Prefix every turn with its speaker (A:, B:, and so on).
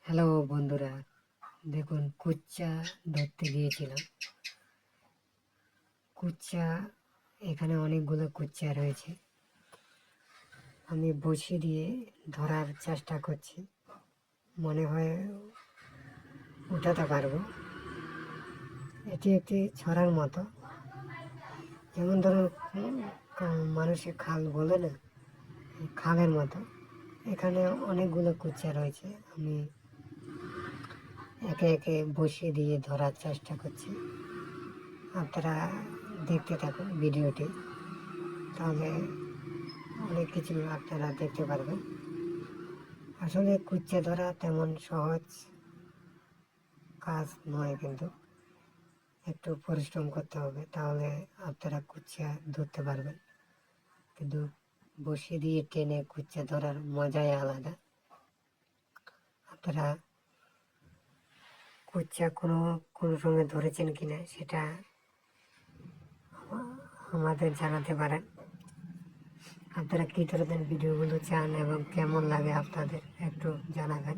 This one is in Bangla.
A: হ্যালো বন্ধুরা, দেখুন কুচ্চা ধরতে গিয়েছিলাম। কুচ্চা এখানে অনেকগুলো কুচ্চা রয়েছে। আমি বসি দিয়ে ধরার চেষ্টা করছি, মনে হয় উঠাতে পারবো। এটি একটি ছড়ার মতো, যেমন ধরুন মানুষের খাল বলে না, খালের মতো। এখানে অনেকগুলো কুচ্চা রয়েছে। আমি একে একে বসিয়ে দিয়ে ধরার চেষ্টা করছি। আপনারা দেখতে থাকুন ভিডিওটি, তাহলে অনেক কিছু আপনারা দেখতে পারবেন। আসলে কুচ্চা ধরা তেমন সহজ কাজ নয়, কিন্তু একটু পরিশ্রম করতে হবে, তাহলে আপনারা কুচ্চা ধরতে পারবেন। কিন্তু বসিয়ে দিয়ে টেনে কুচ্চা ধরার মজাই আলাদা। আপনারা কুচ্চা কোনো সময় ধরেছেন কিনা সেটা আমাদের জানাতে পারেন। আপনারা কী ধরনের ভিডিওগুলো চান এবং কেমন লাগে আপনাদের একটু জানাবেন।